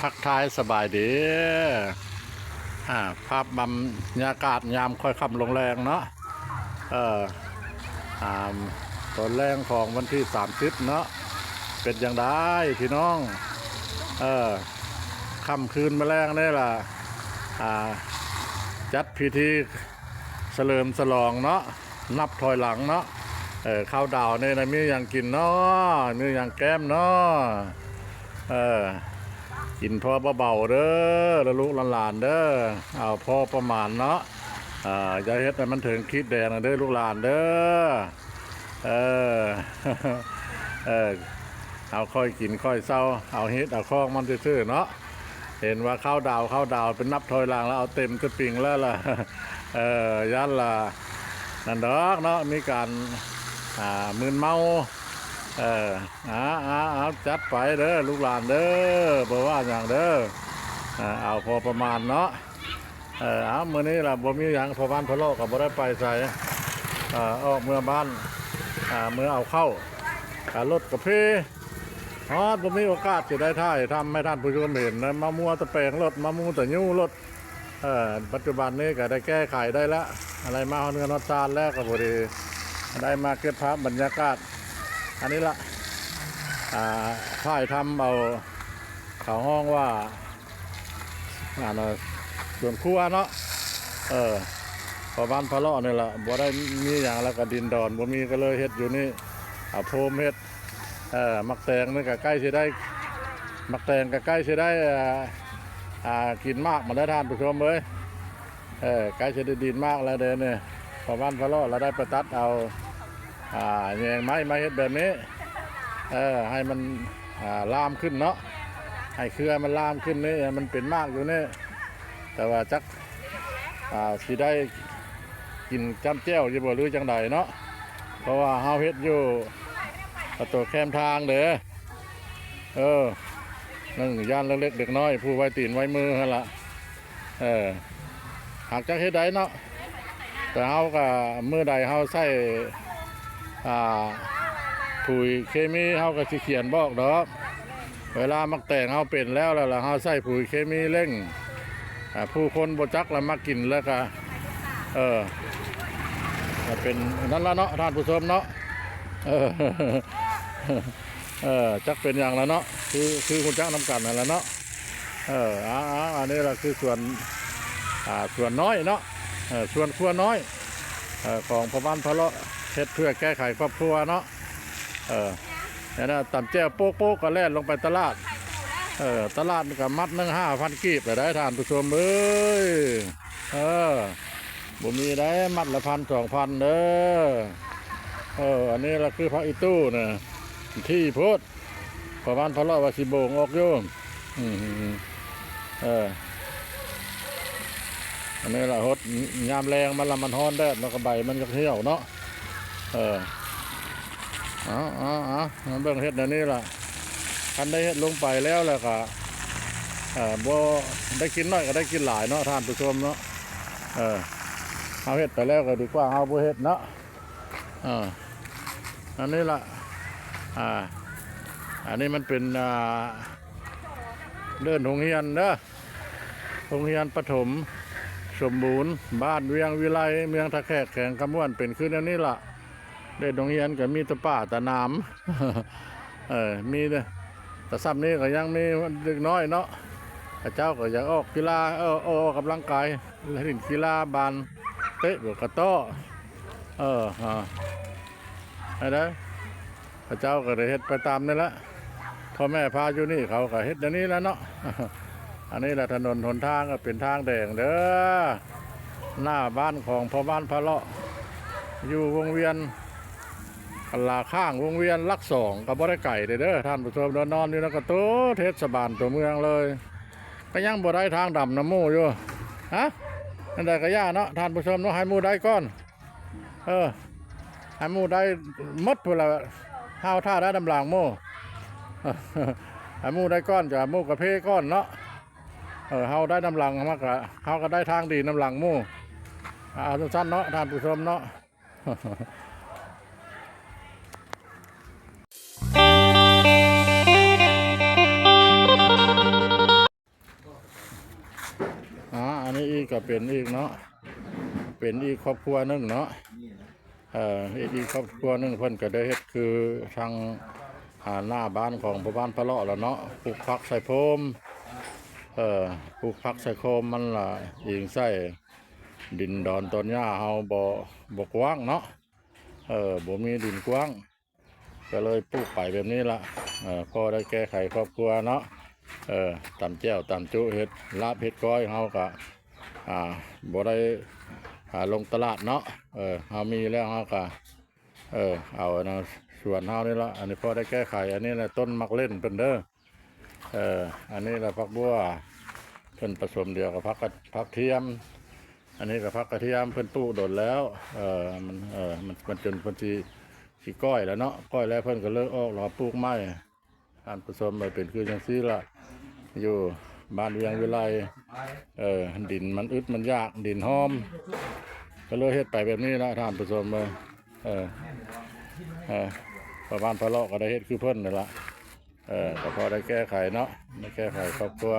ทักทายสบายดีภาพบรรยากาศยามค่อยค่ำลงแรงเนาะเอออ่าตอนแรงของวันที่30เนาะเป็นอย่างไรพี่น้องค่ำคืนมาแรงนี่ล่ะจัดพิธีเฉลิมฉลองเนาะนับถอยหลังเนาะข้าวดาวเนี่ยนะมีอย่างกินเนาะมีอย่างแก้มเนาะกินพอเบาๆเด้อแล้วลูกหลานเด้อเอาพอประมาณเนาะอย่าเฮ็ดให้มันถึงคิดแดงเด้อลูกหลานเด้อเออเอาค่อยกินค่อยเศร้าเอาเฮ็ดเอาคอกมันซื่อๆเนาะเห็นว่าข้าวดาวเป็นนับถอยหลังแล้วเอาเต็มกระปิงแล้วล่ะยันล่ะนั่นดอกเนาะมีการมึนเมาจัดไปเด้อลูกหลานเด้อบอกว่าอย่างเด้อเอาพอประมาณเนาะมื้อนี้ล่ะบ่มีอย่างพอบ้านพะโลก็บ่ได้ไปใส่ออกเมื่อบ้านเมื่อเอาเข้ารถกระเพาะบ่มีโอกาสจะได้ถ่ายทำให้ท่านผู้ชมเห็นนะมามัวตะแปลงรถมามัวตะยิ้วรถปัจจุบันนี้ก็ได้แก้ไขได้แล้วอะไรมาเนื้อนอจานแล้วก็พอดีได้มาเก็บภาพบรรยากาศอันนี้ละถ่ายทำเอาเขาห้องว่าส่วนครัวเนาะพอบ้านพะเลาะนี่แหละบ่ได้มีอย่างแล้วก็ดินดอนบ่มีก็เลยเฮ็ดอยู่นี่โพมเฮ็ดมักแตงนี่ก็ใกล้สิได้มักแตงก็ใกล้สิได้กินมากมาได้ทานผู้ชมเลยใกล้จะได้ดินมากแล้วเด้เนี่ยพอบ้านพะเลาะเราได้ประตัดเอาแยงไม้มาเฮ็ดแบบนี้ให้มันลามขึ้นเนาะให้เครือมันลามขึ้นนี่มันเป็นมากอยู่นี่แต่ว่าจักสิได้กินจ้ำแจ้วจะบ่หรือจังใดเนาะเพราะว่าเฮาเฮ็ดอยู่ประตูแคมทางเด้นั่งย่านเล็กๆเด็กน้อยผู้ไว้ตีนไว้มือหั่นล่ะหากจักเฮ็ดได้เนาะแต่เฮาก็มื้อใดเฮาใช้ปุ๋ยเคมีเฮาก็สิเขียนบอกดอกเวลามักแต่งเฮาเป็นแล้วล่ะเฮาใช้ปุ๋ยเคมีเร่งผู้คนบ่จักแล้วมากินแล้วก็ก็เป็นนั่นละเนาะท่านผู้ชมเนาะจักเป็นอย่างละเนาะคือคุณจักน้ำกันนั่นแหละเนาะอันนี้ล่ะคือส่วนน้อยเนาะส่วนครัวน้อยของพ่อบ้านพะเลาะเฮ็ดเพื่อแก้ไขครอบครัวเนาะเนี่ยนะตำแจ่วโป๊กก็แล่นลงไปตลาดตลาดกับมัดนึง5,000กีบไปได้ทานผู้ชมเอ้ยบ่มีได้มัดละ1,000-2,000เด้ออันนี้ละคือผักอีตู้เนี่ยที่โพดพ่อบ้านพะเลาะว่าสิโบงออกโยมอันนี้ละฮดยามแรงมันฮ้อนแดดมันก็ใบมันก็เที่ยวเนาะเบื้องเฮ็ดอันนี้ล่ะคันได้เฮ็ดลงไปแล้วแหละก็บ่ได้กินน้อยก็ได้กินหลายเนาะท่านผู้ชมเนาะเอาเฮ็ดไปแล้วก็ดีกว่าเอาบ่เฮ็ดเนาะอันนี้ล่ะอันนี้มันเป็นเดินโรงเรียนเด้อโรงเรียนประถมสมบูรณ์บ้านเวียงวิไลเมืองตะแคกแข่งกำม่วนเป็นขึ้นอันนี้ล่ะเด็กโรงเรียนก็มีตะป่าตะน้ำมีแต่ซ้ำนี้ก็ยังมีเด็กน้อยเนาะพระเจ้าก็อยากออกกีฬาออกกำลังกายเล่นกีฬาบานเตะบวกกระโต้อะไรพระเจ้าก็ได้เฮ็ดไปตามนี่แหละพ่อแม่พาอยู่นี่เขาก็เฮ็ดอย่างนี้แล้วเนาะอันนี้แหละถนนหนทางก็เป็นทางแดงเด้อหน้าบ้านของพ่อบ้านพะเลาะอยู่วงเวียนลาข้างวงเวียนลักสองกับบ่ได้ไก่เด้อท่านผู้ชมนอนอยู่แล้วก็ตัวเทศบาลตัวเมืองเลยก็ยังบ่ได้ทางดำน้ำมูอยู่นั่นได้ก็ย่าเนาะท่านผู้ชมเนาะให้มูได้ก้อนให้มูได้มดเวลาห้าวท่าได้ดำหลังมูให้มูได้ก้อนจะมูกระเพาะก้อนเนาะเฮาได้น้ำหลังมากกว่าเฮาก็ได้ทางดีน้ำหลังมูสั้นเนาะท่านผู้ชมเนาะ ก็เป็นอีกเนาะเป็นอีกครอบครัวหนึงเนาะอีกครอบครัวหนึงเพิ่นก็ได้เฮ็ดคือทางหน้าบ้านของหมู่บ้านพะเลาะแล้วเนาะปลูกผักใส่โพมปลูกผักใส่โคมมันล่ะอิงใส่ดินดอนต้นหญ้าเฮาบ่กว้างเนาะบ่มีดินกว้างก็เลยปลูกไปแบบนี้ละพอได้แก้ไขครอบครัวเนาะตำแจ่วตำจุเฮ็ดลาบเฮ็ดก้อยเฮาก็บ่ได้ลงตลาดเนาะเฮามีแล้วเฮาก็เอานะส่วนเฮานี่ละอันนี้พอได้แก้ไขอันนี้แหละต้นมักเล่นเพิ่นเด้ออันนี้แหละผักบัวเพิ่นผสมเดียวกับผักเทียมอันนี้กับผักกระเทียมเพิ่นปลูกโดดแล้วมันจนเพิ่นสิก้อยแล้วเนาะก้อยแล้วเพิ่นก็เลิกออกรอปลูกไม้การผสมไปเป็นคือจังซี่ล่ะอยู่บ้านเวียงวิไลดินมันอึดมันยากดินหอมก็เลยเฮ็ดไปแบบนี้ละท่านผสมเลยประมาณพะเลาะก็ได้เฮ็ดคือเพิ่นนั่นล่ะก็พอได้แก้ไขเนาะได้แก้ไขครอบครัว